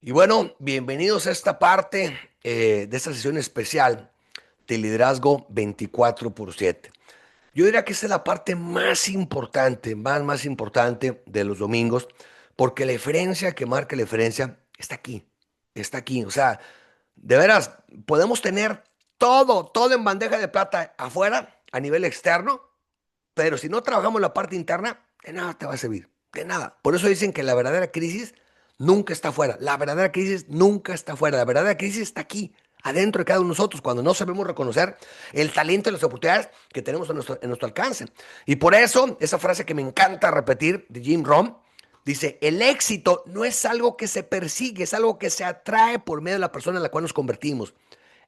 Y bueno, bienvenidos a esta parte de esta sesión especial de liderazgo 24/7. Yo diría que esa es la parte más importante, más importante de los domingos, porque la diferencia que marca la diferencia está aquí, está aquí. O sea, de veras, podemos tener todo en bandeja de plata afuera, a nivel externo, pero si no trabajamos la parte interna, de nada te va a servir, de nada. Por eso dicen que la verdadera crisis nunca está afuera. La verdadera crisis nunca está afuera. La verdadera crisis está aquí, adentro de cada uno de nosotros, cuando no sabemos reconocer el talento y las oportunidades que tenemos en nuestro alcance. Y por eso, esa frase que me encanta repetir de Jim Rohn, dice, el éxito no es algo que se persigue, es algo que se atrae por medio de la persona en la cual nos convertimos.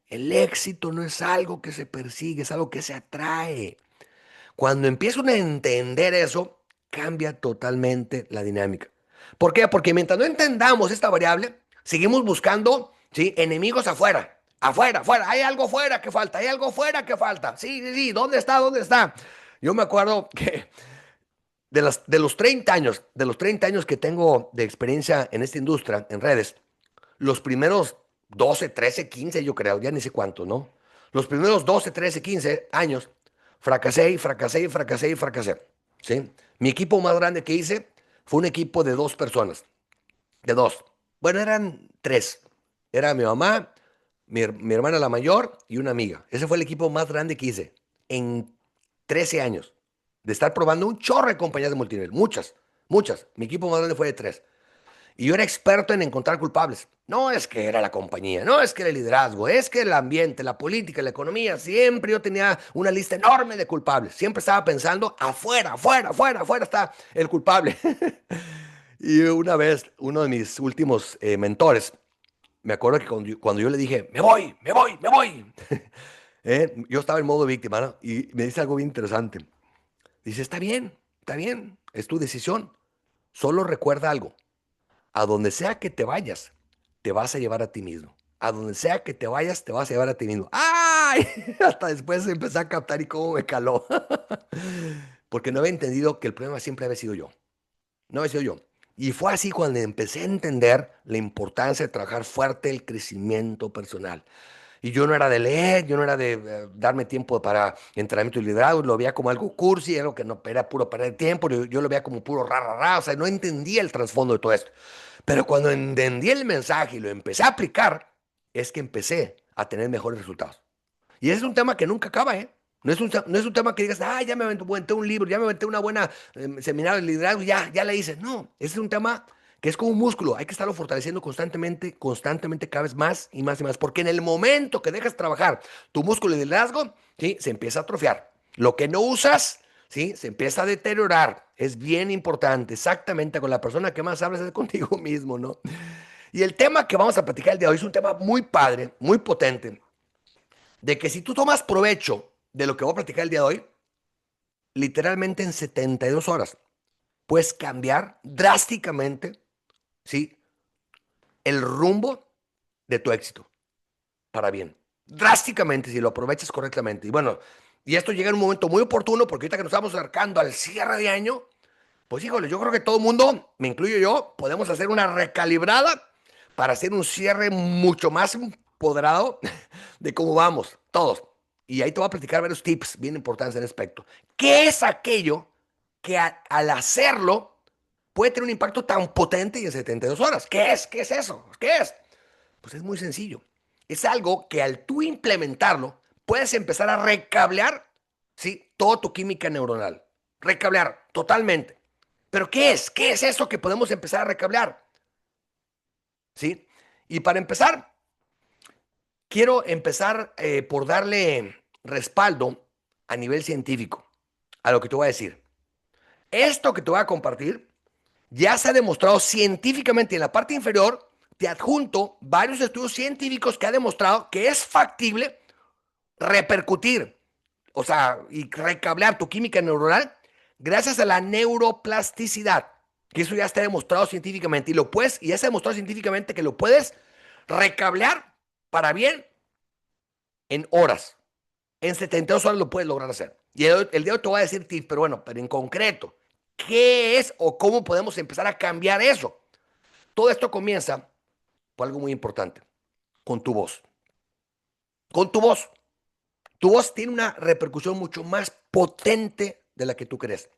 El éxito no es algo que se persigue, es algo que se atrae. Cuando empiezan a entender eso, cambia totalmente la dinámica. ¿Por qué? Porque mientras no entendamos esta variable, seguimos buscando, ¿sí?, enemigos afuera. Afuera, afuera. Hay algo fuera que falta. Hay algo fuera que falta. Sí, sí, sí. ¿Dónde está? ¿Dónde está? Yo me acuerdo que de los 30 años que tengo de experiencia en esta industria, en redes, los primeros 12, 13, 15, yo creo, ya ni sé cuántos, ¿no? Los primeros 12, 13, 15 años, fracasé y fracasé y fracasé y fracasé, ¿sí? Mi equipo más grande que hice fue un equipo de dos personas, de dos. Bueno, eran tres. Era mi mamá, mi hermana la mayor y una amiga. Ese fue el equipo más grande que hice en 13 años. De estar probando un chorro de compañías de multinivel. Muchas, muchas. Mi equipo más grande fue de tres. Y yo era experto en encontrar culpables. No es que era la compañía, no es que era el liderazgo, es que el ambiente, la política, la economía, siempre yo tenía una lista enorme de culpables. Siempre estaba pensando, afuera, afuera, afuera, afuera está el culpable. Y una vez, uno de mis últimos mentores, me acuerdo que cuando yo le dije, me voy, me voy, me voy, yo estaba en modo víctima, ¿no? Y me dice algo bien interesante. Dice, está bien, es tu decisión. Solo recuerda algo. A donde sea que te vayas, te vas a llevar a ti mismo. A donde sea que te vayas, te vas a llevar a ti mismo. ¡Ay! Hasta después empecé a captar y cómo me caló. Porque no había entendido que el problema siempre había sido yo. No había sido yo. Y fue así cuando empecé a entender la importancia de trabajar fuerte el crecimiento personal. Y yo no era de leer, yo no era de darme tiempo para entrenamiento y liderazgo, lo veía como algo cursi, algo que no era puro perder tiempo, yo lo veía como puro ra, o sea, no entendía el trasfondo de todo esto. Pero cuando entendí el mensaje y lo empecé a aplicar, es que empecé a tener mejores resultados. Y ese es un tema que nunca acaba, ¿eh? No es un tema que digas, ah, ya me aventé un libro, ya me aventé una buena seminario de liderazgo, ya la hice. No, ese es un tema que es como un músculo, hay que estarlo fortaleciendo constantemente, constantemente, cada vez más y más y más, porque en el momento que dejas trabajar tu músculo de liderazgo, ¿sí?, se empieza a atrofiar. Lo que no usas, ¿sí?, se empieza a deteriorar. Es bien importante, exactamente con la persona que más hablas es contigo mismo, ¿no? Y el tema que vamos a platicar el día de hoy es un tema muy padre, muy potente, de que si tú tomas provecho de lo que voy a platicar el día de hoy, literalmente en 72 horas puedes cambiar drásticamente, ¿sí?, el rumbo de tu éxito para bien. Drásticamente si lo aprovechas correctamente. Y bueno, y esto llega en un momento muy oportuno porque ahorita que nos estamos acercando al cierre de año, pues híjole, yo creo que todo el mundo, me incluyo yo, podemos hacer una recalibrada para hacer un cierre mucho más empoderado de cómo vamos, todos. Y ahí te voy a platicar varios tips bien importantes en este aspecto. ¿Qué es aquello que al hacerlo puede tener un impacto tan potente y en 72 horas? ¿Qué es? ¿Qué es eso? ¿Qué es? Pues es muy sencillo. Es algo que al tú implementarlo, puedes empezar a recablear, ¿sí?, toda tu química neuronal. Recablear totalmente. ¿Pero qué es? ¿Qué es eso que podemos empezar a recablear? ¿Sí? Y para empezar, quiero empezar por darle respaldo a nivel científico a lo que te voy a decir. Esto que te voy a compartir ya se ha demostrado científicamente. En la parte inferior te adjunto varios estudios científicos que han demostrado que es factible repercutir, o sea, y recablear tu química neuronal gracias a la neuroplasticidad, que eso ya está demostrado científicamente y ya se ha demostrado científicamente que lo puedes recablear para bien en horas. En 72 horas lo puedes lograr hacer. Y el día de hoy te voy a decir tips, pero bueno, pero en concreto, ¿qué es o cómo podemos empezar a cambiar eso? Todo esto comienza por algo muy importante, con tu voz. Con tu voz. Tu voz tiene una repercusión mucho más potente de la que tú crees.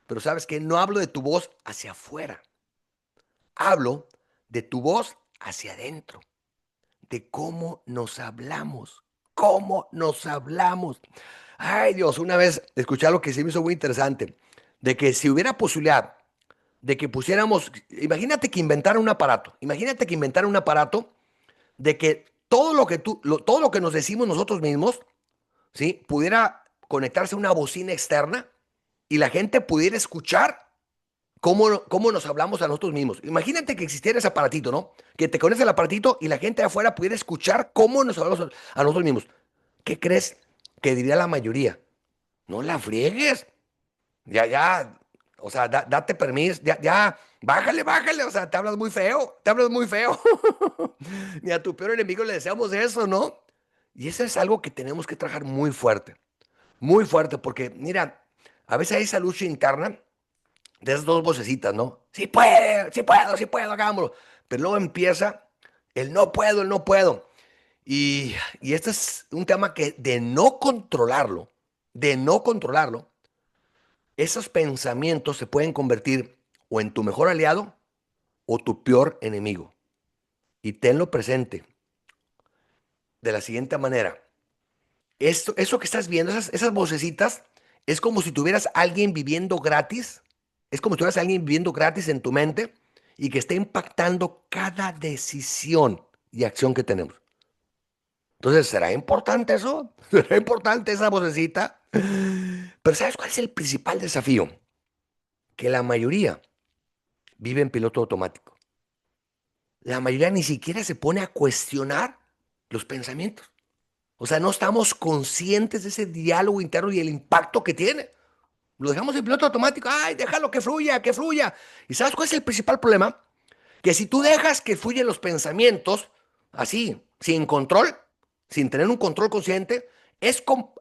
Pero sabes que no hablo de tu voz hacia afuera. Hablo de tu voz hacia adentro, de cómo nos hablamos. Cómo nos hablamos. Ay, Dios, una vez escuché algo que se me hizo muy interesante, de que si hubiera posibilidad de que pusiéramos, imagínate que inventaran un aparato de que todo lo que nos decimos nosotros mismos, ¿sí? Pudiera conectarse a una bocina externa y la gente pudiera escuchar cómo nos hablamos a nosotros mismos. Imagínate que existiera ese aparatito, ¿no? Que te conectes al aparatito y la gente de afuera pudiera escuchar cómo nos hablamos a nosotros mismos. ¿Qué crees que diría la mayoría? No la friegues. Ya, ya. O sea, date permiso. Ya, ya. Bájale, bájale. O sea, te hablas muy feo. Te hablas muy feo. Ni a tu peor enemigo le deseamos eso, ¿no? Y eso es algo que tenemos que trabajar muy fuerte. Muy fuerte, porque mira, a veces hay esa lucha interna de esas dos vocecitas, ¿no? Sí puede, sí puedo, hagámoslo. Pero luego empieza el no puedo. Y este es un tema que de no controlarlo, esos pensamientos se pueden convertir o en tu mejor aliado o tu peor enemigo. Y tenlo presente de la siguiente manera. Eso que estás viendo, esas vocecitas, es como si tuvieras alguien viviendo gratis. Es como si tuvieras alguien viviendo gratis en tu mente y que esté impactando cada decisión y acción que tenemos. Entonces, ¿será importante eso? ¿Será importante esa vocecita? Pero ¿sabes cuál es el principal desafío? Que la mayoría vive en piloto automático. La mayoría ni siquiera se pone a cuestionar los pensamientos. O sea, no estamos conscientes de ese diálogo interno y el impacto que tiene. Lo dejamos en piloto automático. Ay, déjalo que fluya, que fluya. ¿Y sabes cuál es el principal problema? Que si tú dejas que fluyan los pensamientos, así, sin control, sin tener un control consciente,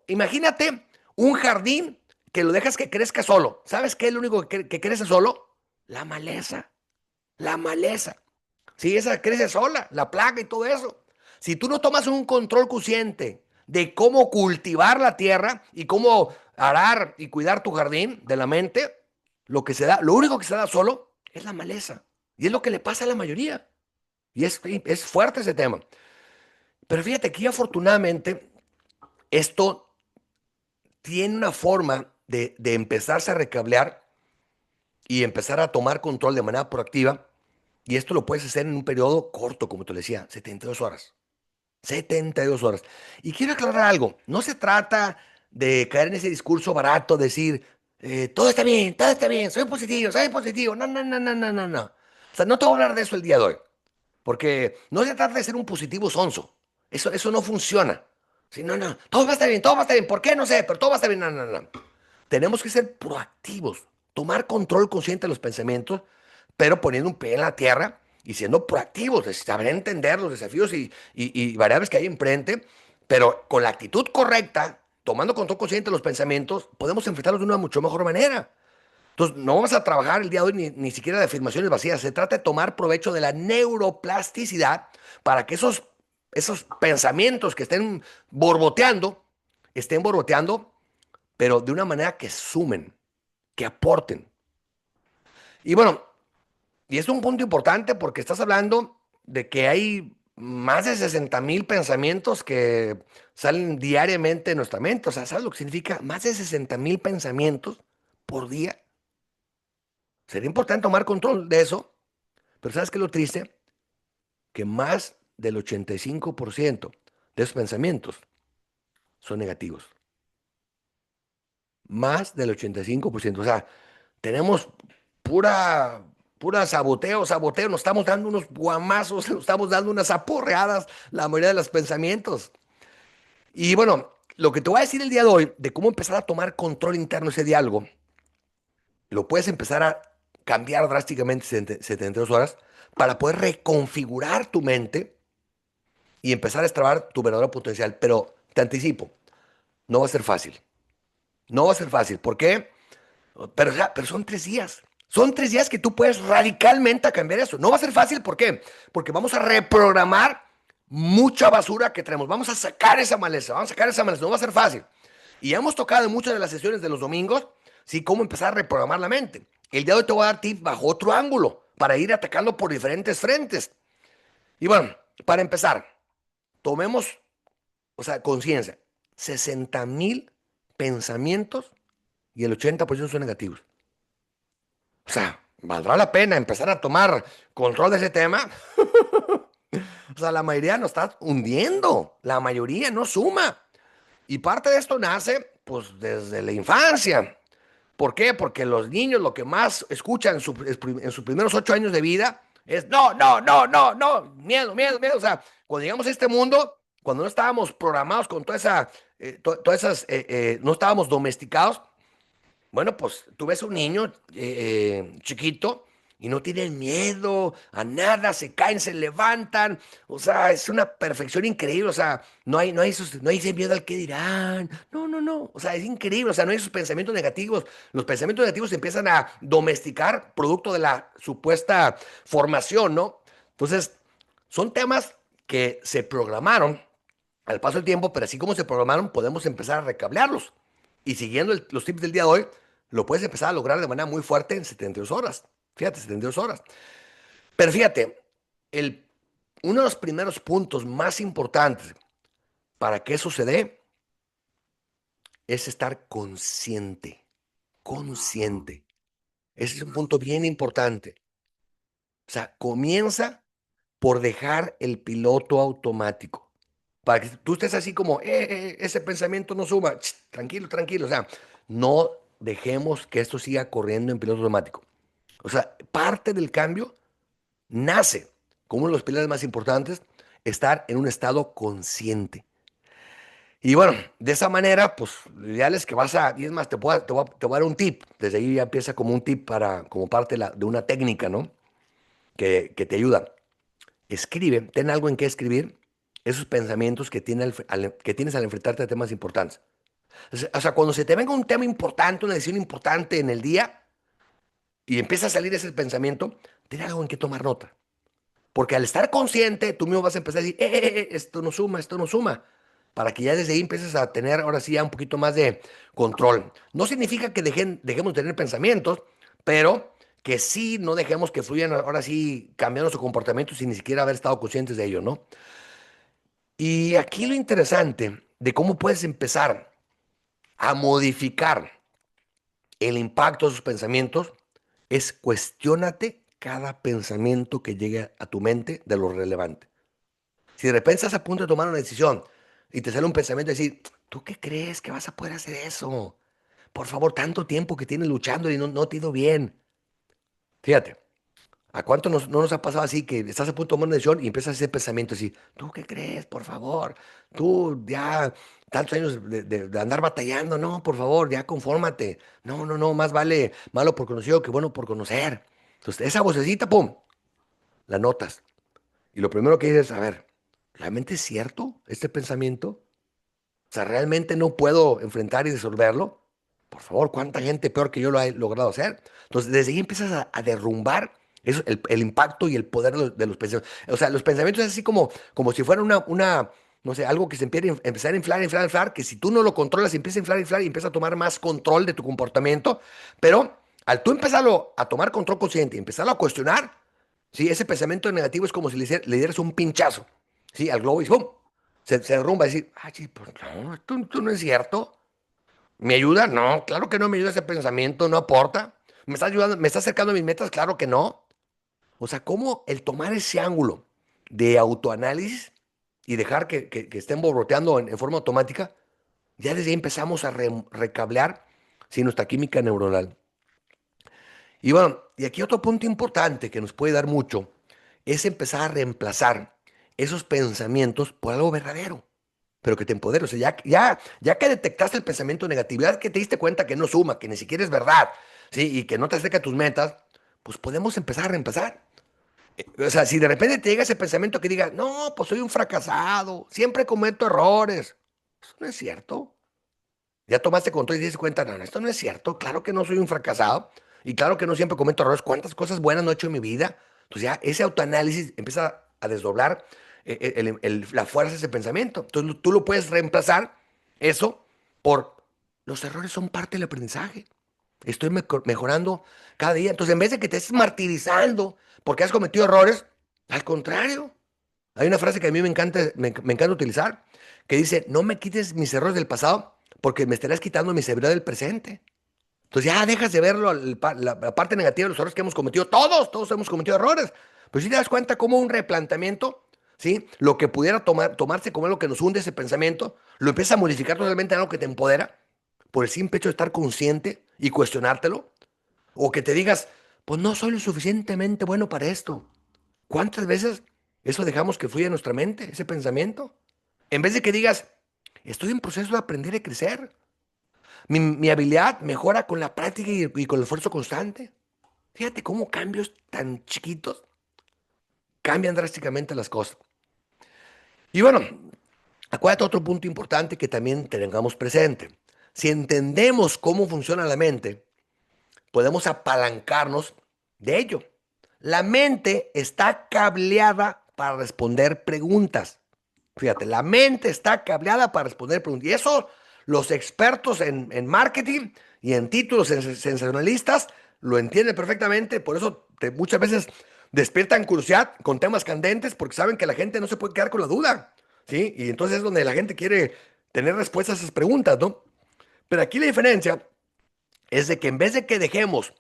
imagínate un jardín que lo dejas que crezca solo. ¿Sabes qué es lo único que crece solo? La maleza. La maleza. Sí, esa crece sola, la plaga y todo eso. Si tú no tomas un control consciente de cómo cultivar la tierra y cómo arar y cuidar tu jardín de la mente, lo único que se da solo es la maleza. Y es lo que le pasa a la mayoría. Y es fuerte ese tema. Pero fíjate que afortunadamente esto tiene una forma de empezarse a recablear y empezar a tomar control de manera proactiva. Y esto lo puedes hacer en un periodo corto, como te decía, 72 horas. 72 horas. Y quiero aclarar algo. No se trata de caer en ese discurso barato, decir, todo está bien, soy positivo, soy positivo. No, no, no, no, no, no, no. O sea, no te voy a hablar de eso el día de hoy. Porque no se trata de ser un positivo sonso. Eso no funciona. Sí, no, no, todo va a estar bien, todo va a estar bien. ¿Por qué? No sé, pero todo va a estar bien. No, no, no. Tenemos que ser proactivos, tomar control consciente de los pensamientos, pero poniendo un pie en la tierra y siendo proactivos, saber entender los desafíos y variables que hay enfrente, pero con la actitud correcta, tomando control consciente de los pensamientos, podemos enfrentarlos de una mucho mejor manera. Entonces, no vamos a trabajar el día de hoy ni siquiera de afirmaciones vacías. Se trata de tomar provecho de la neuroplasticidad para que esos pensamientos que estén borboteando, pero de una manera que sumen, que aporten. Y bueno, y es un punto importante porque estás hablando de que hay más de 60,000 pensamientos que salen diariamente de nuestra mente. O sea, ¿sabes lo que significa? Más de 60,000 pensamientos por día. Sería importante tomar control de eso, pero ¿sabes qué es lo triste? Que más del 85% de esos pensamientos son negativos. Más del 85%. O sea, tenemos pura, pura saboteo, saboteo. Nos estamos dando unos guamazos, nos estamos dando unas aporreadas, la mayoría de los pensamientos. Y bueno, lo que te voy a decir el día de hoy, de cómo empezar a tomar control interno de ese diálogo, lo puedes empezar a cambiar drásticamente en 72 horas para poder reconfigurar tu mente y empezar a extrabar tu verdadero potencial. Pero te anticipo, no va a ser fácil. No va a ser fácil. ¿Por qué? Pero son 3 días. Son 3 días que tú puedes radicalmente cambiar eso. No va a ser fácil, ¿por qué? Porque vamos a reprogramar mucha basura que tenemos. Vamos a sacar esa maleza, vamos a sacar esa maleza. No va a ser fácil. Y ya hemos tocado en muchas de las sesiones de los domingos, sí, cómo empezar a reprogramar la mente. El día de hoy te voy a dar tips bajo otro ángulo para ir atacando por diferentes frentes. Y bueno, para empezar, tomemos, o sea, conciencia. 60,000 pensamientos y el 80% son negativos. O sea, ¿valdrá la pena empezar a tomar control de ese tema? O sea, la mayoría nos está hundiendo. La mayoría no suma. Y parte de esto nace, pues, desde la infancia. ¿Por qué? Porque los niños lo que más escuchan en sus primeros 8 años de vida es no, no, no, no, no, miedo, miedo, miedo. O sea, cuando llegamos a este mundo, cuando no estábamos programados con todas esas, no estábamos domesticados, bueno, pues tú ves a un niño chiquito y no tienen miedo a nada, se caen, se levantan, o sea, es una perfección increíble, o sea, no hay ese miedo al que dirán, no, no, no, o sea, es increíble, o sea, no hay esos pensamientos negativos, los pensamientos negativos se empiezan a domesticar producto de la supuesta formación, ¿no? Entonces, son temas que se programaron al paso del tiempo, pero así como se programaron, podemos empezar a recablearlos. Y siguiendo los tips del día de hoy, lo puedes empezar a lograr de manera muy fuerte en 72 horas. Fíjate, 72 horas. Pero fíjate, el, uno de los primeros puntos más importantes para que eso se dé es estar consciente. Consciente. Ese es un punto bien importante. O sea, comienza por dejar el piloto automático. Para que tú estés así como, ese pensamiento no suma. Tranquilo, tranquilo. O sea, no dejemos que esto siga corriendo en piloto automático. O sea, parte del cambio nace como uno de los pilares más importantes, estar en un estado consciente. Y bueno, de esa manera, pues lo ideal es que y es más, te voy a dar un tip. Desde ahí ya empieza como un tip como parte de una técnica, ¿no? Que te ayuda. Escribe, ten algo en qué escribir esos pensamientos que tienes al enfrentarte a temas importantes. O sea, cuando se te venga un tema importante, una decisión importante en el día y empieza a salir ese pensamiento, ten algo en qué tomar nota. Porque al estar consciente, tú mismo vas a empezar a decir, esto no suma, esto no suma. Para que ya desde ahí empieces a tener ahora sí ya un poquito más de control. No significa que dejemos de tener pensamientos, pero que sí no dejemos que fluyan ahora sí cambiando nuestro comportamiento sin ni siquiera haber estado conscientes de ello, ¿no? Y aquí lo interesante de cómo puedes empezar a modificar el impacto de sus pensamientos es cuestiónate cada pensamiento que llegue a tu mente de lo relevante. Si de repente estás a punto de tomar una decisión y te sale un pensamiento de decir, ¿tú qué crees que vas a poder hacer eso? Por favor, tanto tiempo que tienes luchando y no te ha ido bien. Fíjate, ¿a cuánto no nos ha pasado así que estás a punto de tomar una decisión y empiezas a hacer pensamientos así, ¿tú qué crees? Por favor, tú ya tantos años de andar batallando, no, por favor, ya confórmate. No, no, no, más vale malo por conocido que bueno por conocer. Entonces, esa vocecita, pum, la notas. Y lo primero que dices, a ver, ¿realmente es cierto este pensamiento? O sea, ¿realmente no puedo enfrentar y resolverlo? Por favor, ¿cuánta gente peor que yo lo ha logrado hacer? Entonces, desde ahí empiezas a derrumbar el impacto y el poder de los pensamientos. O sea, los pensamientos es así como si fuera no sé, algo que se empieza a empezar a inflar, inflar, inflar, que si tú no lo controlas, empieza a inflar, inflar y empieza a tomar más control de tu comportamiento. Pero al tú empezarlo a tomar control consciente y empezarlo a cuestionar, ¿sí? Ese pensamiento negativo es como si le dieras un pinchazo, ¿sí? Al globo y ¡pum! Se derrumba y decir, sí, pues no, esto no es cierto. ¿Me ayuda? No, claro que no me ayuda ese pensamiento, no aporta. ¿Me está ayudando, me está acercando a mis metas? Claro que no. O sea, ¿cómo el tomar ese ángulo de autoanálisis y dejar que estén borroteando en forma automática? Ya desde ahí empezamos a recablear, sí, nuestra química neuronal. Y bueno, y aquí otro punto importante que nos puede dar mucho es empezar a reemplazar esos pensamientos por algo verdadero, pero que te empodere. O sea, ya que detectaste el pensamiento de negatividad, que te diste cuenta que no suma, que ni siquiera es verdad, ¿sí? Y que no te acerca a tus metas, pues podemos empezar a reemplazar. O sea, si de repente te llega ese pensamiento que diga, no, pues soy un fracasado, siempre cometo errores. Eso no es cierto. Ya tomaste control y te diste cuenta, no, esto no es cierto, claro que no soy un fracasado. Y claro que no siempre cometo errores. ¿Cuántas cosas buenas no he hecho en mi vida? Entonces ya ese autoanálisis empieza a desdoblar la fuerza de ese pensamiento. Entonces tú lo puedes reemplazar eso por los errores son parte del aprendizaje. Estoy mejorando cada día. Entonces, en vez de que te estés martirizando porque has cometido errores, al contrario, hay una frase que a mí me encanta utilizar, que dice, no me quites mis errores del pasado porque me estarás quitando mi seguridad del presente. Entonces ya dejas de verlo, la parte negativa de los errores que hemos cometido. Todos hemos cometido errores. Pero si te das cuenta como un replanteamiento, ¿sí? Lo que pudiera tomarse como algo que nos hunde ese pensamiento, lo empiezas a modificar totalmente en algo que te empodera por el simple hecho de estar consciente y cuestionártelo. O que te digas, pues no soy lo suficientemente bueno para esto. ¿Cuántas veces eso dejamos que fluya en nuestra mente, ese pensamiento? En vez de que digas, estoy en proceso de aprender y crecer. Mi habilidad mejora con la práctica y con el esfuerzo constante. Fíjate cómo cambios tan chiquitos cambian drásticamente las cosas. Y bueno, acuérdate otro punto importante que también tengamos presente. Si entendemos cómo funciona la mente, podemos apalancarnos de ello. La mente está cableada para responder preguntas. Fíjate, la mente está cableada para responder preguntas. Y eso los expertos en marketing y en títulos sensacionalistas lo entienden perfectamente. Por eso muchas veces despiertan curiosidad con temas candentes porque saben que la gente no se puede quedar con la duda. ¿Sí? Y entonces es donde la gente quiere tener respuestas a esas preguntas, ¿no? Pero aquí la diferencia es de que en vez de que dejemos,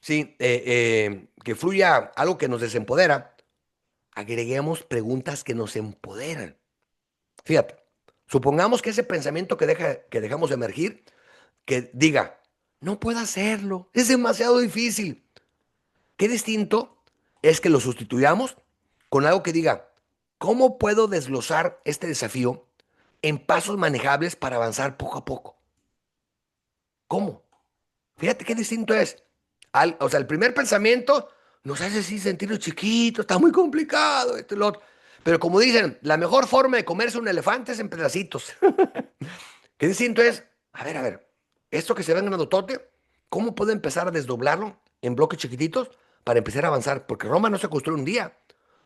¿sí? Que fluya algo que nos desempodera, agreguemos preguntas que nos empoderan. Fíjate, supongamos que ese pensamiento que dejamos emergir, que diga, no puedo hacerlo, es demasiado difícil. Qué distinto es que lo sustituyamos con algo que diga, ¿cómo puedo desglosar este desafío en pasos manejables para avanzar poco a poco? ¿Cómo? Fíjate qué distinto es. O sea, el primer pensamiento nos hace así sentirnos chiquitos, está muy complicado, esto y lo otro. Pero como dicen, la mejor forma de comerse un elefante es en pedacitos. Qué distinto es, a ver, esto que se ve en grandotote, ¿cómo puedo empezar a desdoblarlo en bloques chiquititos para empezar a avanzar? Porque Roma no se construye un día.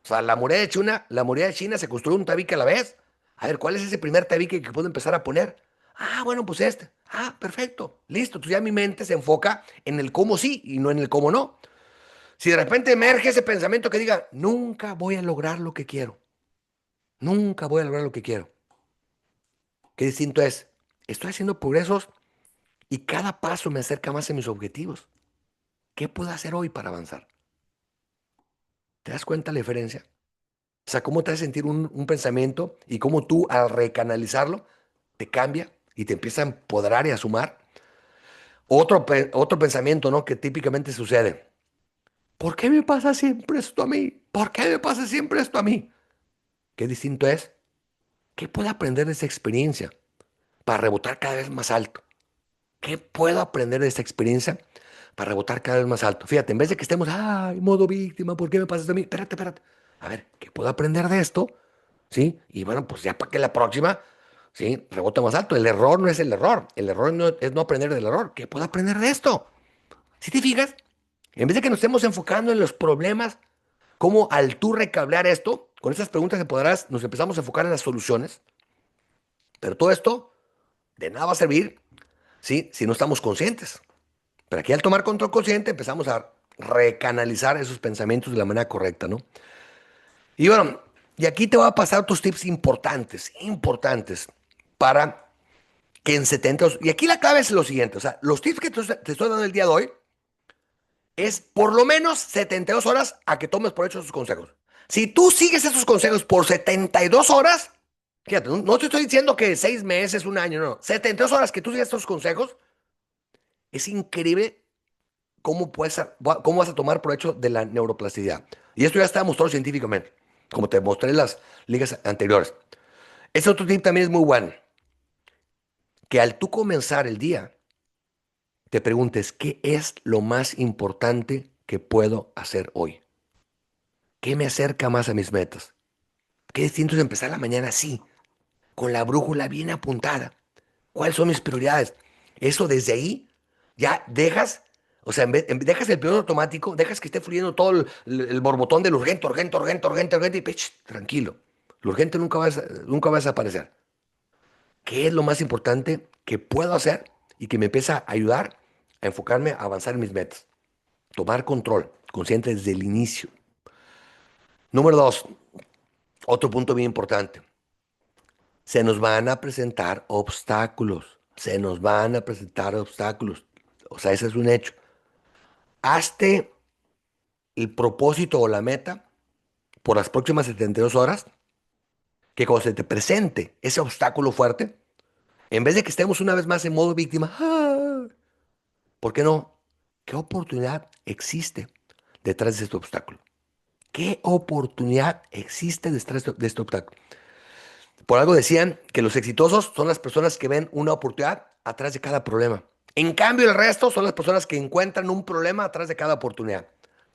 O sea, la muralla de China se construye un tabique a la vez. A ver, ¿cuál es ese primer tabique que puedo empezar a poner? Ah, bueno, pues este. Ah, perfecto. Listo. Entonces ya mi mente se enfoca en el cómo sí y no en el cómo no. Si de repente emerge ese pensamiento que diga, nunca voy a lograr lo que quiero. Nunca voy a lograr lo que quiero. Qué distinto es. Estoy haciendo progresos y cada paso me acerca más a mis objetivos. ¿Qué puedo hacer hoy para avanzar? ¿Te das cuenta la diferencia? O sea, cómo te hace sentir un pensamiento y cómo tú al recanalizarlo te cambia y te empieza a empoderar y a sumar. Otro pensamiento, ¿no? Que típicamente sucede. ¿Por qué me pasa siempre esto a mí? ¿Por qué me pasa siempre esto a mí? Qué distinto es. ¿Qué puedo aprender de esa experiencia para rebotar cada vez más alto? ¿Qué puedo aprender de esta experiencia para rebotar cada vez más alto? Fíjate, en vez de que estemos, ay, modo víctima, ¿por qué me pasa esto a mí? Espérate. A ver, ¿qué puedo aprender de esto? ¿Sí? Y bueno, pues ya para que la próxima, ¿sí? Rebota más alto. El error no es el error. El error no, es no aprender del error. ¿Qué puedo aprender de esto? Si te fijas, en vez de que nos estemos enfocando en los problemas, cómo al tú recablear esto, con esas preguntas que podrás, nos empezamos a enfocar en las soluciones. Pero todo esto de nada va a servir, ¿sí? Si no estamos conscientes. Pero aquí al tomar control consciente empezamos a recanalizar esos pensamientos de la manera correcta, ¿no? Y bueno, y aquí te voy a pasar otros tips importantes para que en 70, y aquí la clave es lo siguiente, o sea, los tips que te estoy dando el día de hoy es por lo menos 72 horas a que tomes por hecho esos consejos. Si tú sigues esos consejos por 72 horas, fíjate, no te estoy diciendo que 6 meses, un año, no, 72 horas que tú sigues estos consejos, es increíble cómo vas a tomar provecho de la neuroplasticidad. Y esto ya está mostrado científicamente, como te mostré en las ligas anteriores. Este otro tip también es muy bueno, que al tú comenzar el día, te preguntes, ¿qué es lo más importante que puedo hacer hoy? ¿Qué me acerca más a mis metas? Qué distinto es empezar la mañana así, con la brújula bien apuntada. ¿Cuáles son mis prioridades? Eso desde ahí ya dejas O sea, dejas el piloto automático, dejas que esté fluyendo todo el borbotón del urgente, urgente, urgente, urgente, urgente, y tranquilo. Lo urgente nunca va a desaparecer. ¿Qué es lo más importante que puedo hacer y que me empieza a ayudar a enfocarme, a avanzar en mis metas? Tomar control, consciente desde el inicio. Número dos, otro punto bien importante. Se nos van a presentar obstáculos. Se nos van a presentar obstáculos. O sea, ese es un hecho. Hazte el propósito o la meta por las próximas 72 horas, que cuando se te presente ese obstáculo fuerte, en vez de que estemos una vez más en modo víctima, ¿por qué no? ¿Qué oportunidad existe detrás de este obstáculo? ¿Qué oportunidad existe detrás de este obstáculo? Por algo decían que los exitosos son las personas que ven una oportunidad atrás de cada problema. En cambio, el resto son las personas que encuentran un problema atrás de cada oportunidad.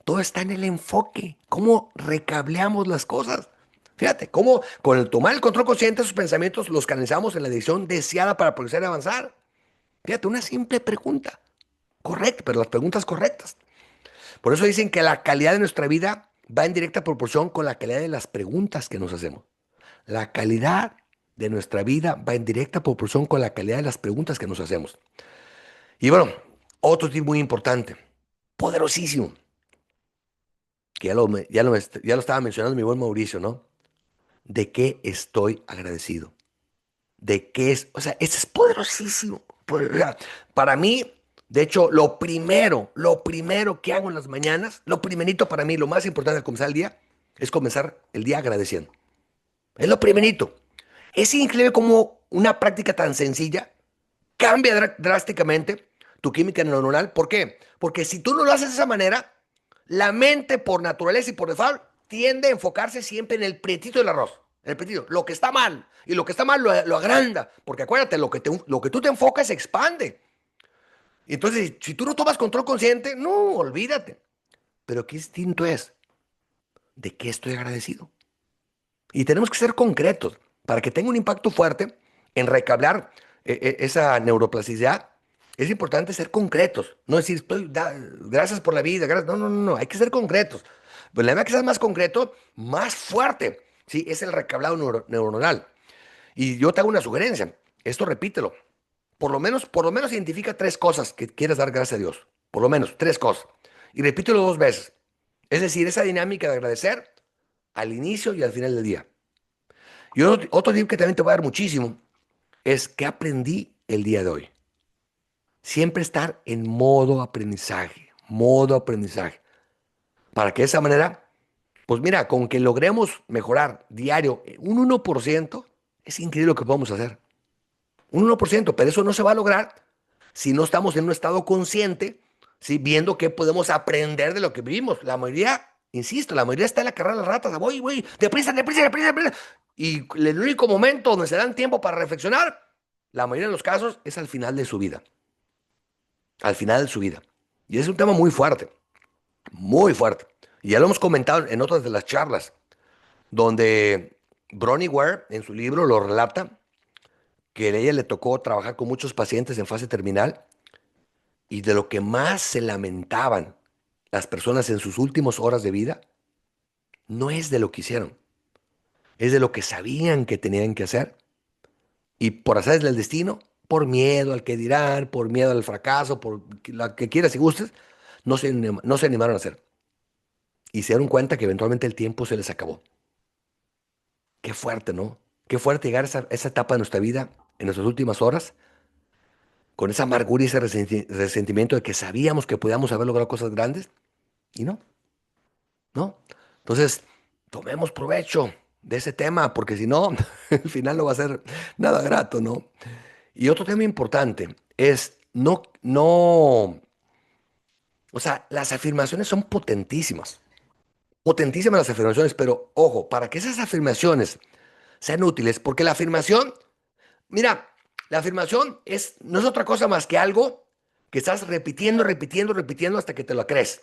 Todo está en el enfoque, cómo recableamos las cosas. Fíjate, cómo con el tomar el control consciente de sus pensamientos los canalizamos en la dirección deseada para progresar y avanzar. Fíjate, una simple pregunta, correcta, pero las preguntas correctas. Por eso dicen que la calidad de nuestra vida va en directa proporción con la calidad de las preguntas que nos hacemos. La calidad de nuestra vida va en directa proporción con la calidad de las preguntas que nos hacemos. Y bueno, otro tip muy importante, poderosísimo, que ya lo estaba mencionando mi buen Mauricio, ¿no? ¿De qué estoy agradecido? ¿De qué es? O sea, eso es poderosísimo. O sea, para mí, de hecho, lo primero que hago en las mañanas, lo primerito para mí, lo más importante al comenzar el día, es comenzar el día agradeciendo. Es lo primerito. Es increíble cómo una práctica tan sencilla cambia drásticamente tu química neuronal. ¿Por qué? Porque si tú no lo haces de esa manera, la mente por naturaleza y por default tiende a enfocarse siempre en el prietito del arroz. En el prietito, lo que está mal. Y lo que está mal lo agranda. Porque acuérdate, lo que tú te enfocas se expande. Y entonces, si tú no tomas control consciente, no, olvídate. Pero qué distinto es. ¿De qué estoy agradecido? Y tenemos que ser concretos para que tenga un impacto fuerte en recablar esa neuroplasticidad. Es importante ser concretos, no decir, gracias por la vida, gracias. No, no, no, no, hay que ser concretos. Pero la verdad que seas más concreto, más fuerte, ¿sí? Es el recablado neuronal. Y yo te hago una sugerencia, esto repítelo. Por lo menos identifica tres cosas que quieres dar gracias a Dios. Por lo menos, tres cosas. Y repítelo dos veces. Es decir, esa dinámica de agradecer al inicio y al final del día. Y otro tip que también te voy a dar muchísimo es que aprendí el día de hoy. Siempre estar en modo aprendizaje, modo aprendizaje. Para que de esa manera, pues mira, con que logremos mejorar diario un 1%, es increíble lo que podemos hacer. Un 1%, pero eso no se va a lograr si no estamos en un estado consciente, ¿sí? Viendo que podemos aprender de lo que vivimos. La mayoría, insisto, la mayoría está en la carrera de las ratas. Voy, deprisa, deprisa, deprisa, deprisa. Y el único momento donde se dan tiempo para reflexionar, la mayoría de los casos, es al final de su vida. Al final de su vida. Y es un tema muy fuerte, muy fuerte. Y ya lo hemos comentado en otras de las charlas, donde Bronnie Ware, en su libro, lo relata, que a ella le tocó trabajar con muchos pacientes en fase terminal y de lo que más se lamentaban las personas en sus últimas horas de vida, no es de lo que hicieron, es de lo que sabían que tenían que hacer y por hacer del destino, por miedo al que dirán, por miedo al fracaso, por lo que quieras y gustes, no se animaron a hacer. Y se dieron cuenta que eventualmente el tiempo se les acabó. Qué fuerte, ¿no? Qué fuerte llegar a esa etapa de nuestra vida, en nuestras últimas horas, con esa amargura y ese resentimiento de que sabíamos que podíamos haber logrado cosas grandes y no, ¿no? Entonces, tomemos provecho de ese tema, porque si no, el final no va a ser nada grato, ¿no? Y otro tema importante es o sea, las afirmaciones son potentísimas las afirmaciones, pero ojo, para que esas afirmaciones sean útiles, porque la afirmación, mira, la afirmación no es otra cosa más que algo que estás repitiendo, repitiendo, repitiendo hasta que te lo crees.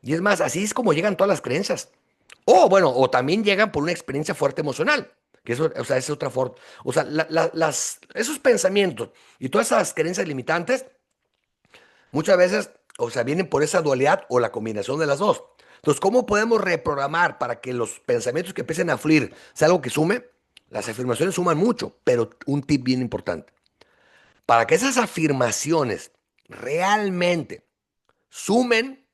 Y es más, así es como llegan todas las creencias. O bueno, o también llegan por una experiencia fuerte emocional, que eso, o sea, es otra forma. O sea, esos pensamientos y todas esas creencias limitantes muchas veces o sea, vienen por esa dualidad o la combinación de las dos. Entonces, ¿cómo podemos reprogramar para que los pensamientos que empiecen a fluir sea algo que sume? Las afirmaciones suman mucho, pero un tip bien importante. Para que esas afirmaciones realmente sumen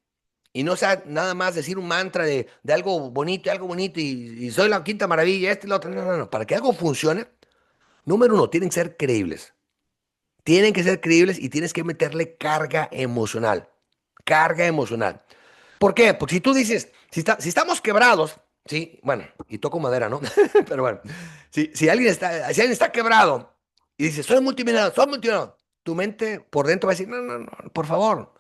y no sea nada más decir un mantra de algo bonito y soy la quinta maravilla, este y lo otro. No, no, no. Para que algo funcione, número uno, tienen que ser creíbles. Tienen que ser creíbles y tienes que meterle carga emocional. Carga emocional. ¿Por qué? Porque si tú dices, si estamos quebrados, sí, bueno, y toco madera, ¿no? Pero bueno, si alguien está quebrado y dice, soy multimillonario, tu mente por dentro va a decir, no, no, no, por favor,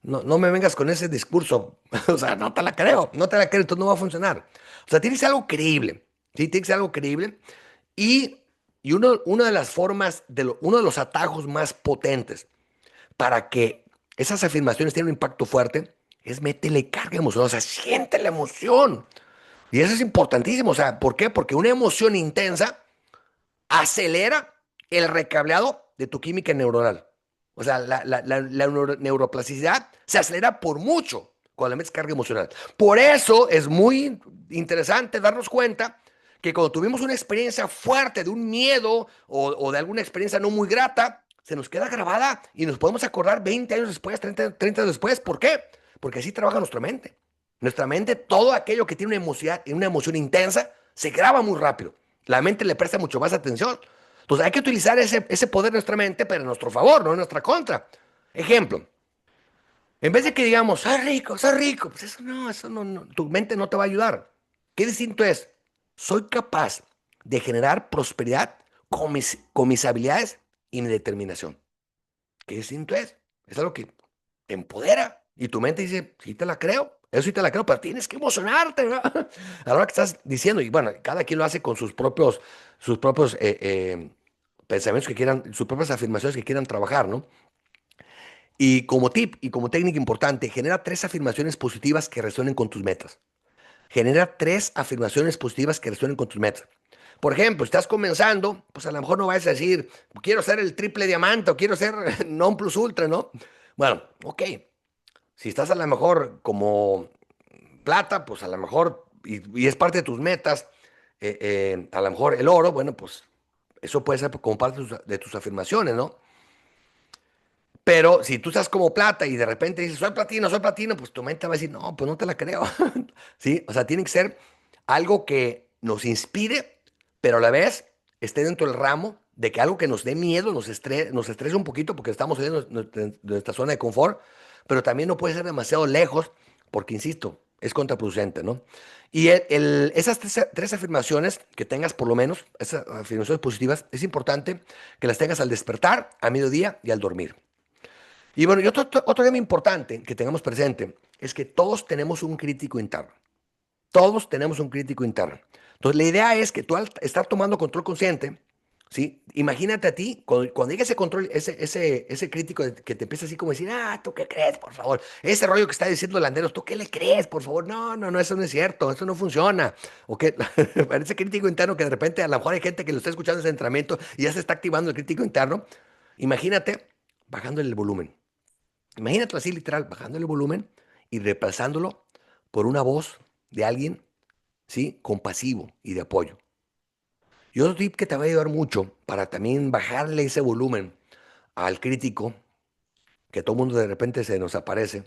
no me vengas con ese discurso. O sea, no te la creo, no te la creo, entonces no va a funcionar. O sea, tiene que ser algo creíble, ¿sí? Tiene que ser algo creíble. Y, una de las formas, uno de los atajos más potentes para que esas afirmaciones tengan un impacto fuerte es métele carga emocional, o sea, siente la emoción. Y eso es importantísimo, o sea, ¿por qué? Porque una emoción intensa acelera el recableado de tu química neuronal. O sea, la neuroplasticidad se acelera por mucho cuando le metes carga emocional. Por eso es muy interesante darnos cuenta que cuando tuvimos una experiencia fuerte de un miedo o de alguna experiencia no muy grata, se nos queda grabada y nos podemos acordar 20 años después, 30 años después. ¿Por qué? Porque así trabaja nuestra mente. Nuestra mente, todo aquello que tiene una emoción intensa, se graba muy rápido. La mente le presta mucho más atención. Entonces hay que utilizar ese poder de nuestra mente, pero en nuestro favor, no en nuestra contra. Ejemplo, en vez de que digamos, soy rico, pues eso no, tu mente no te va a ayudar. ¿Qué distinto es? Soy capaz de generar prosperidad con mis habilidades y mi determinación. ¿Qué distinto es? Es algo que te empodera y tu mente dice, sí te la creo, eso sí te la creo, pero tienes que emocionarte, ¿no? A la hora que estás diciendo, y bueno, cada quien lo hace con sus propios pensamientos que quieran, sus propias afirmaciones que quieran trabajar, ¿no? Y como tip y como técnica importante, genera 3 afirmaciones positivas que resuenen con tus metas. Genera 3 afirmaciones positivas que resuenen con tus metas. Por ejemplo, estás comenzando, pues a lo mejor no vas a decir, quiero ser el triple diamante o quiero ser non plus ultra, ¿no? Bueno, ok. Si estás a lo mejor como plata, pues a lo mejor, y es parte de tus metas, a lo mejor el oro, bueno, pues eso puede ser como parte de tus afirmaciones, ¿no? Pero si tú estás como plata y de repente dices, soy platino, pues tu mente va a decir, no, pues no te la creo. ¿Sí? O sea, tiene que ser algo que nos inspire, pero a la vez esté dentro del ramo de que algo que nos dé miedo, nos estrese un poquito porque estamos en nuestra zona de confort, pero también no puede ser demasiado lejos porque, insisto, es contraproducente, ¿no? Y esas 3 afirmaciones que tengas por lo menos, esas afirmaciones positivas, es importante que las tengas al despertar, a mediodía y al dormir. Y bueno, y otro tema importante que tengamos presente es que todos tenemos un crítico interno. Todos tenemos un crítico interno. Entonces, la idea es que tú al estar tomando control consciente, ¿sí? Imagínate a ti, cuando llegue ese control, ese crítico que te empieza así como a decir, ¿tú qué crees, por favor? Ese rollo que está diciendo Landeros, ¿tú qué le crees, por favor? No, no, no, eso no es cierto, eso no funciona. ¿O qué? Ese crítico interno que de repente a lo mejor hay gente que lo está escuchando en ese entrenamiento y ya se está activando el crítico interno. Imagínate bajándole el volumen. Imagínate así literal, bajando el volumen y reemplazándolo por una voz de alguien, ¿sí? Compasivo y de apoyo. Y otro tip que te va a ayudar mucho para también bajarle ese volumen al crítico, que todo el mundo de repente se nos aparece,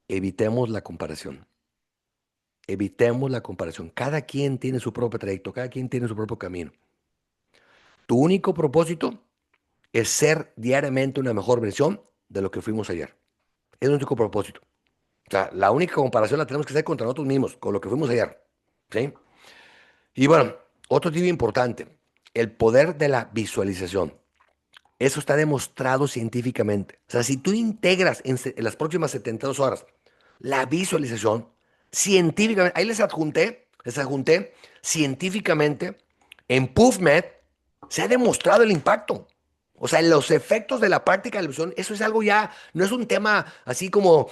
evitemos la comparación. Evitemos la comparación. Cada quien tiene su propio trayecto, cada quien tiene su propio camino. Tu único propósito es ser diariamente una mejor versión de lo que fuimos ayer. Es el único propósito. O sea, la única comparación la tenemos que hacer contra nosotros mismos, con lo que fuimos ayer. ¿Sí? Y bueno, otro tip importante, el poder de la visualización. Eso está demostrado científicamente. O sea, si tú integras en las próximas 72 horas la visualización, científicamente, ahí les adjunté científicamente, en PubMed se ha demostrado el impacto. O sea, los efectos de la práctica de la visión, eso es algo ya, no es un tema así como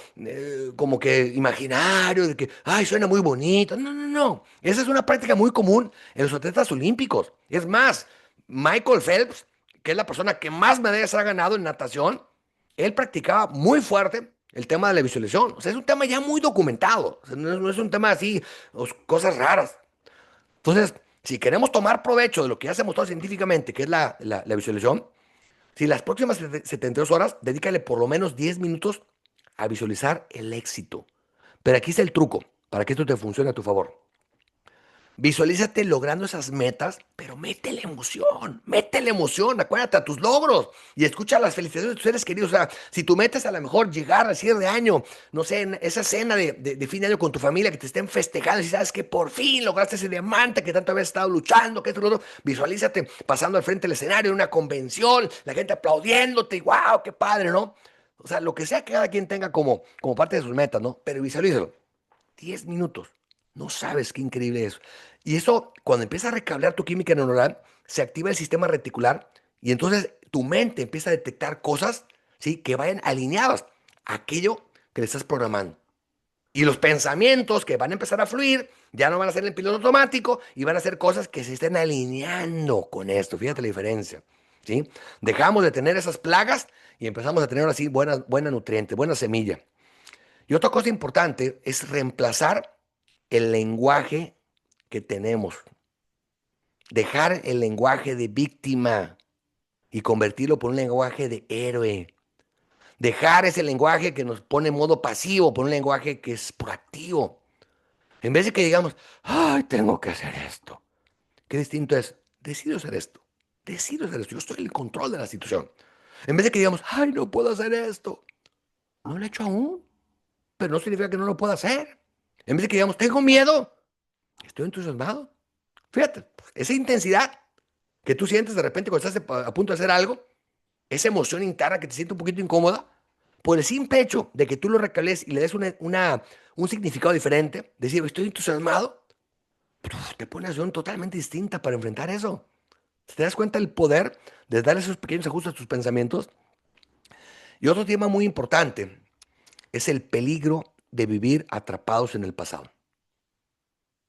que imaginario, de que, ay, suena muy bonito. No, no, no. Esa es una práctica muy común en los atletas olímpicos. Es más, Michael Phelps, que es la persona que más medallas ha ganado en natación, él practicaba muy fuerte el tema de la visualización. O sea, es un tema ya muy documentado. O sea, no es un tema así, cosas raras. Entonces, si queremos tomar provecho de lo que ya se ha mostrado científicamente, que es la visualización, si las próximas 72 horas, dedícale por lo menos 10 minutos a visualizar el éxito. Pero aquí está el truco para que esto te funcione a tu favor. Visualízate logrando esas metas, pero mete la emoción, acuérdate a tus logros y escucha las felicidades de tus seres queridos. O sea, si tu meta es a lo mejor llegar al cierre de año, no sé, en esa cena de fin de año con tu familia, que te estén festejando y sabes que por fin lograste ese diamante que tanto habías estado luchando, que esto, lo otro, visualízate pasando al frente del escenario en una convención, la gente aplaudiéndote y wow, qué padre, ¿no? O sea, lo que sea que cada quien tenga como parte de sus metas, ¿no? Pero visualízalo. 10 minutos. No sabes qué increíble es. Y eso, cuando empieza a recablear tu química neuronal, se activa el sistema reticular y entonces tu mente empieza a detectar cosas, ¿sí? Que vayan alineadas a aquello que le estás programando. Y los pensamientos que van a empezar a fluir ya no van a ser en piloto automático y van a ser cosas que se estén alineando con esto. Fíjate la diferencia, ¿sí? Dejamos de tener esas plagas y empezamos a tener así buena nutriente, buena semilla. Y otra cosa importante es reemplazar el lenguaje que tenemos. Dejar el lenguaje de víctima y convertirlo por un lenguaje de héroe. Dejar ese lenguaje que nos pone en modo pasivo por un lenguaje que es proactivo. En vez de que digamos, ay, tengo que hacer esto. Qué distinto es, decido hacer esto. Decido hacer esto. Yo estoy en el control de la situación. En vez de que digamos, ay, no puedo hacer esto. No lo he hecho aún, pero no significa que no lo pueda hacer. En vez de que digamos, tengo miedo, estoy entusiasmado. Fíjate, esa intensidad que tú sientes de repente cuando estás a punto de hacer algo, esa emoción interna que te siente un poquito incómoda, por el simple hecho de que tú lo recales y le des un significado diferente, decir, estoy entusiasmado, te pone una acción totalmente distinta para enfrentar eso. ¿Te das cuenta del poder de dar esos pequeños ajustes a tus pensamientos? Y otro tema muy importante es el peligro de vivir atrapados en el pasado.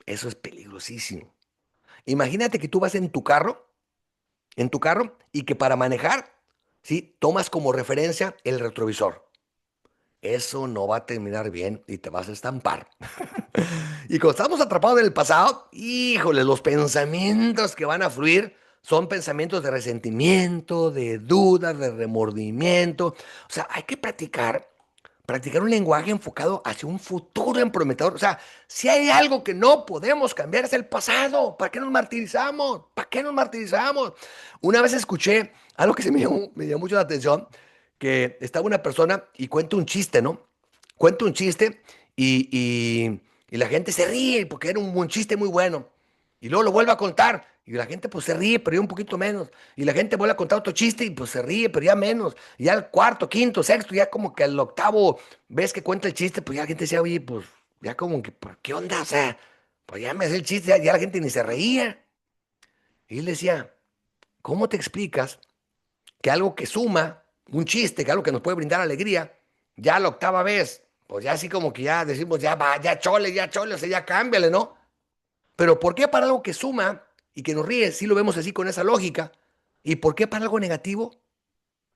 Eso es peligrosísimo. Imagínate que tú vas en tu carro y que para manejar, ¿sí? Tomas como referencia el retrovisor. Eso no va a terminar bien y te vas a estampar. Y cuando estamos atrapados en el pasado, híjole, los pensamientos que van a fluir son pensamientos de resentimiento, de duda, de remordimiento. O sea, hay que practicar un lenguaje enfocado hacia un futuro prometedor. O sea, si hay algo que no podemos cambiar es el pasado. ¿Para qué nos martirizamos? ¿Para qué nos martirizamos? Una vez escuché algo que me llamó mucho la atención, que estaba una persona y cuenta un chiste, ¿no? Cuenta un chiste y la gente se ríe porque era un buen chiste muy bueno. Y luego lo vuelve a contar y la gente pues se ríe, pero ya un poquito menos. Y la gente vuelve a contar otro chiste y pues se ríe, pero ya menos. Y ya el cuarto, quinto, sexto, ya como que al octavo ves que cuenta el chiste, pues ya la gente decía, oye, pues ya como que, pues, ¿qué onda? O sea, pues ya me hace el chiste, ya la gente ni se reía. Y él decía, ¿cómo te explicas que algo que suma, un chiste, que algo que nos puede brindar alegría, ya la octava vez, pues ya así como que ya decimos, ya va, ya chole, o sea, ya cámbiale, ¿no? Pero ¿por qué para algo que suma y que nos ríe, sí lo vemos así con esa lógica? ¿Y por qué para algo negativo?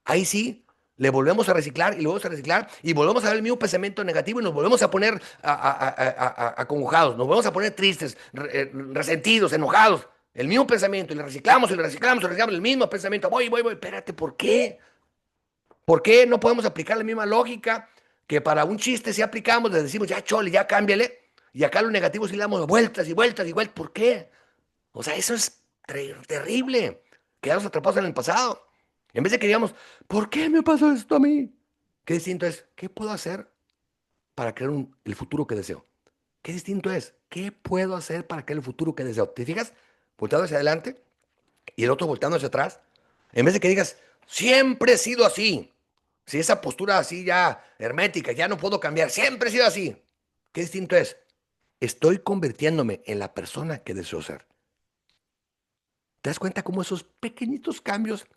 Ahí sí, le volvemos a reciclar y lo volvemos a reciclar y volvemos a ver el mismo pensamiento negativo y nos volvemos a poner acongojados, nos volvemos a poner tristes, resentidos, enojados. El mismo pensamiento y le reciclamos y le reciclamos y le reciclamos el mismo pensamiento. Voy, espérate, ¿por qué? ¿Por qué no podemos aplicar la misma lógica que para un chiste si aplicamos, le decimos ya chole, ya cámbiale, y acá lo negativo sí le damos vueltas y vueltas y vueltas? ¿Por qué? O sea, eso es terrible. Quedamos atrapados en el pasado. En vez de que digamos, ¿por qué me pasó esto a mí? Qué distinto es, ¿qué puedo hacer para crear el futuro que deseo? Qué distinto es, ¿qué puedo hacer para crear el futuro que deseo? ¿Te fijas? Volteando hacia adelante y el otro volteando hacia atrás. En vez de que digas, siempre he sido así. Si esa postura así ya hermética, ya no puedo cambiar, siempre he sido así. Qué distinto es, estoy convirtiéndome en la persona que deseo ser. ¿Te das cuenta cómo esos pequeñitos cambios,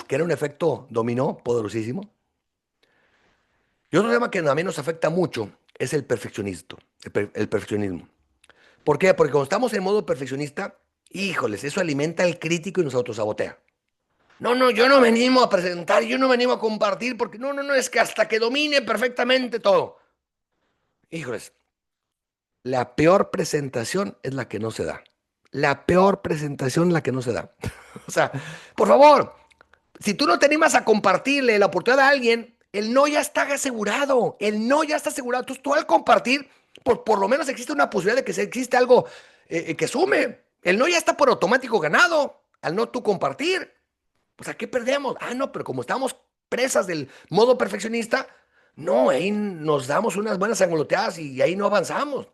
que era un efecto dominó poderosísimo? Y otro tema que a mí nos afecta mucho es el perfeccionismo. El perfeccionismo. ¿Por qué? Porque cuando estamos en modo perfeccionista, híjoles, eso alimenta al crítico y nos autosabotea. No, no, yo no me animo a presentar, yo no me animo a compartir, porque no, no, no, es que hasta que domine perfectamente todo. Híjoles, la peor presentación es la que no se da. La peor presentación es la que no se da. O sea, por favor, si tú no te animas a compartirle la oportunidad a alguien, el no ya está asegurado. El no ya está asegurado. Entonces, tú al compartir, por lo menos existe una posibilidad de que existe algo que sume. El no ya está por automático ganado al no tú compartir. O sea, ¿qué perdemos? Ah, no, pero como estamos presas del modo perfeccionista, no, ahí nos damos unas buenas angoloteadas y ahí no avanzamos.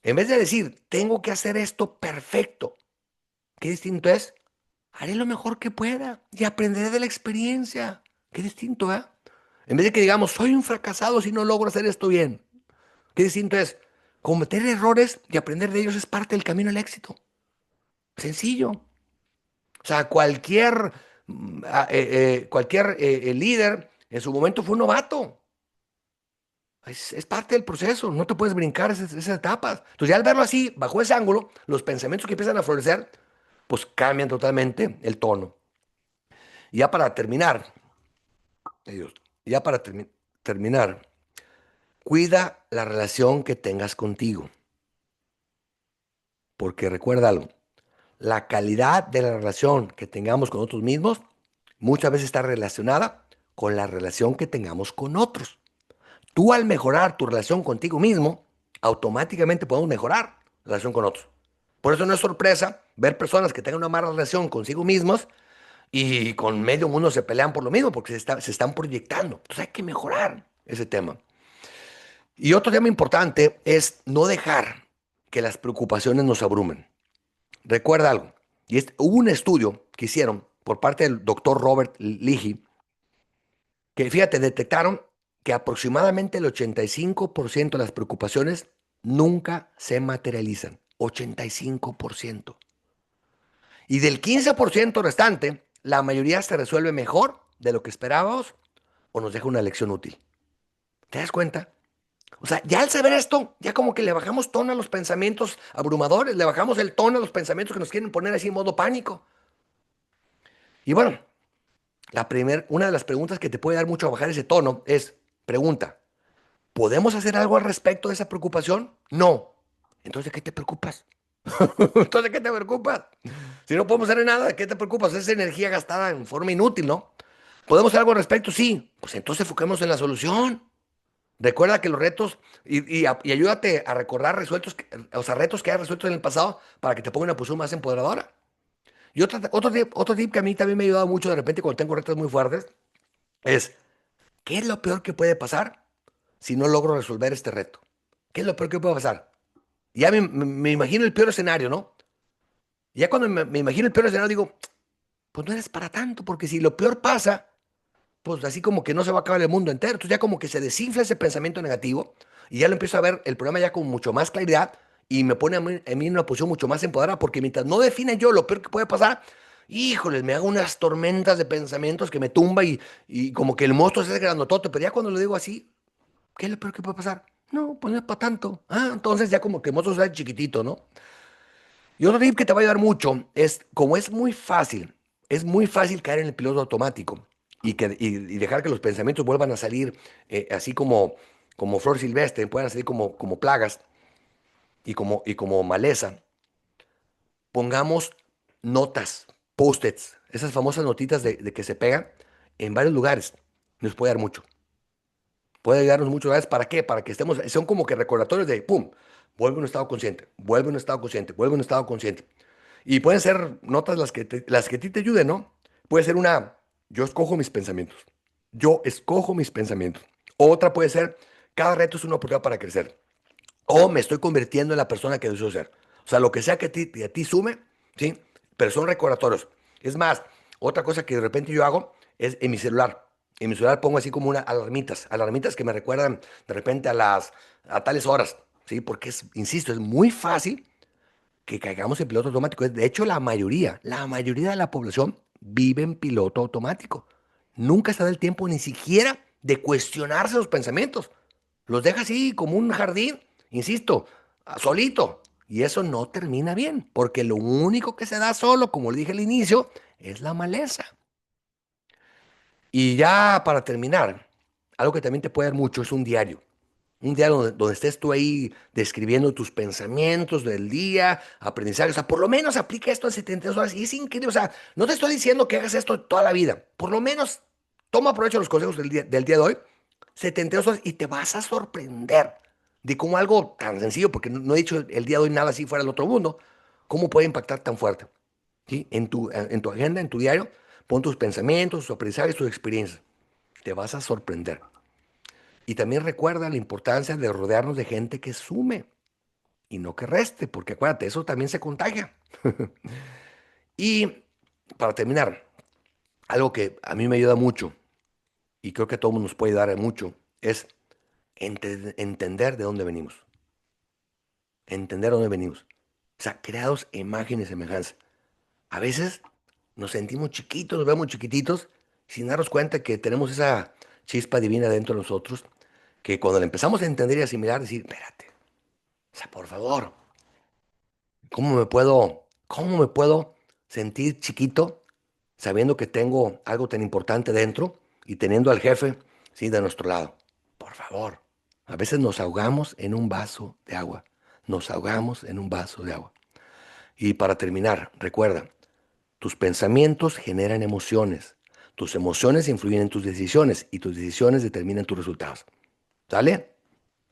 En vez de decir, tengo que hacer esto perfecto, qué distinto es, haré lo mejor que pueda y aprenderé de la experiencia. Qué distinto, ¿eh? En vez de que digamos, soy un fracasado si no logro hacer esto bien. Qué distinto es, cometer errores y aprender de ellos es parte del camino al éxito. Sencillo. O sea, cualquier líder en su momento fue un novato. Es parte del proceso, no te puedes brincar esas etapas. Entonces, ya al verlo así, bajo ese ángulo, los pensamientos que empiezan a florecer, pues cambian totalmente el tono. Y ya para terminar, Dios, ya para terminar, cuida la relación que tengas contigo. Porque recuerda algo, la calidad de la relación que tengamos con nosotros mismos muchas veces está relacionada con la relación que tengamos con otros. Tú al mejorar tu relación contigo mismo, automáticamente podemos mejorar la relación con otros. Por eso no es sorpresa ver personas que tengan una mala relación consigo mismos y con medio mundo se pelean por lo mismo, porque se están proyectando. Entonces hay que mejorar ese tema. Y otro tema importante es no dejar que las preocupaciones nos abrumen. Recuerda algo, hubo un estudio que hicieron por parte del doctor Robert Leahy, que fíjate, detectaron que aproximadamente el 85% de las preocupaciones nunca se materializan. 85%. Y del 15% restante, la mayoría se resuelve mejor de lo que esperábamos o nos deja una lección útil. ¿Te das cuenta? O sea, ya al saber esto, ya como que le bajamos tono a los pensamientos abrumadores, le bajamos el tono a los pensamientos que nos quieren poner así en modo pánico. Y bueno, una de las preguntas que te puede dar mucho a bajar ese tono es, pregunta, ¿podemos hacer algo al respecto de esa preocupación? No. Entonces, ¿de qué te preocupas? Entonces, ¿de qué te preocupas? Si no podemos hacer nada, ¿de qué te preocupas? Es energía gastada en forma inútil, ¿no? ¿Podemos hacer algo al respecto? Sí. Pues entonces enfoquemos en la solución. Recuerda que los retos y ayúdate a recordar o sea, retos que hayas resuelto en el pasado para que te ponga una posición más empoderadora. Y otro tip que a mí también me ha ayudado mucho de repente cuando tengo retos muy fuertes es, ¿qué es lo peor que puede pasar si no logro resolver este reto? ¿Qué es lo peor que puede pasar? Ya me imagino el peor escenario, ¿no? Ya cuando me imagino el peor escenario digo, pues no eres para tanto, porque si lo peor pasa, pues así como que no se va a acabar el mundo entero. Entonces ya como que se desinfla ese pensamiento negativo y ya lo empiezo a ver el problema ya con mucho más claridad y me pone a mí en una posición mucho más empoderada porque mientras no define yo lo peor que puede pasar, híjoles, me hago unas tormentas de pensamientos que me tumba y como que el monstruo se hace grandotote, pero ya cuando lo digo así, ¿qué es lo peor que puede pasar? No, pues no es para tanto. Ah, entonces ya como que el monstruo se hace chiquitito, ¿no? Y otro tip que te va a ayudar mucho es, como es muy fácil caer en el piloto automático y dejar que los pensamientos vuelvan a salir así como flor silvestre, puedan salir como plagas y como maleza. Pongamos notas, post-its, esas famosas notitas de que se pegan en varios lugares. Nos puede dar mucho. Puede ayudarnos mucho. ¿Sabes para qué? Para que estemos, son como que recordatorios de, ¡pum! Vuelve a un estado consciente, vuelve a un estado consciente, vuelve a un estado consciente. Y pueden ser notas las que a ti te ayuden, ¿no? Puede ser yo escojo mis pensamientos. Yo escojo mis pensamientos. Otra puede ser, cada reto es una oportunidad para crecer. O me estoy convirtiendo en la persona que deseo ser. O sea, lo que sea que a ti sume, ¿sí? Pero son recordatorios. Es más, otra cosa que de repente yo hago es en mi celular. En mi celular pongo así como alarmitas que me recuerdan de repente a tales horas, ¿sí? Porque insisto, es muy fácil que caigamos en piloto automático. De hecho, la mayoría de la población vive en piloto automático. Nunca se da el tiempo ni siquiera de cuestionarse los pensamientos. Los deja así como un jardín, insisto, solito. Y eso no termina bien, porque lo único que se da solo, como le dije al inicio, es la maleza. Y ya para terminar, algo que también te puede dar mucho es un diario. Un diario donde estés tú ahí describiendo tus pensamientos del día, aprendizaje. O sea, por lo menos aplica esto en 72 horas. Y es increíble. O sea, no te estoy diciendo que hagas esto toda la vida. Por lo menos toma provecho de los consejos del día de hoy. 72 horas y te vas a sorprender de cómo algo tan sencillo, porque no he dicho el día de hoy nada así fuera del otro mundo, cómo puede impactar tan fuerte. ¿Sí? En tu agenda, en tu diario, pon tus pensamientos, tus aprendizajes, tus experiencias. Te vas a sorprender. Y también recuerda la importancia de rodearnos de gente que sume y no que reste, porque acuérdate, eso también se contagia. Y para terminar, algo que a mí me ayuda mucho y creo que a todos nos puede ayudar mucho es entender de dónde venimos. Entender de dónde venimos. O sea, creados a imagen y semejanza. A veces nos sentimos chiquitos, nos vemos chiquititos, sin darnos cuenta que tenemos esa chispa divina dentro de nosotros, que cuando la empezamos a entender y asimilar, decir, espérate, o sea, por favor, ¿cómo me puedo sentir chiquito sabiendo que tengo algo tan importante dentro y teniendo al jefe, sí, de nuestro lado? Por favor, a veces nos ahogamos en un vaso de agua, nos ahogamos en un vaso de agua. Y para terminar, recuerda, tus pensamientos generan emociones. Tus emociones influyen en tus decisiones y tus decisiones determinan tus resultados. ¿Sale?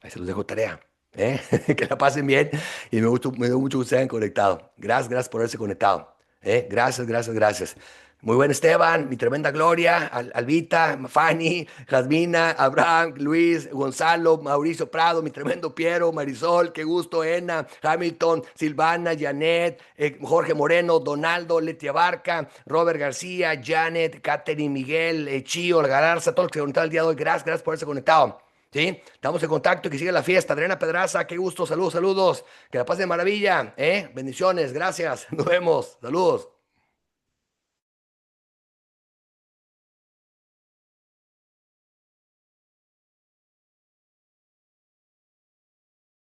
Ahí se los dejo tarea. ¿Eh? Que la pasen bien y me dio mucho gusto que se hayan conectado. Gracias por haberse conectado. Gracias, gracias, gracias. Muy buen Esteban, mi tremenda Gloria, Albita, Fanny, Jasmina, Abraham, Luis, Gonzalo, Mauricio Prado, mi tremendo Piero, Marisol, qué gusto, Ena, Hamilton, Silvana, Janet, Jorge Moreno, Donaldo, Letia Barca, Robert García, Janet, Catherine, Miguel, Chío, La Galarza, todos los que se conectaron el día de hoy. Gracias, gracias por haberse conectado. ¿Sí? Estamos en contacto y que siga la fiesta. Adriana Pedraza, qué gusto, saludos, saludos. Que la pasen de maravilla, ¿eh? Bendiciones, gracias. Nos vemos, saludos.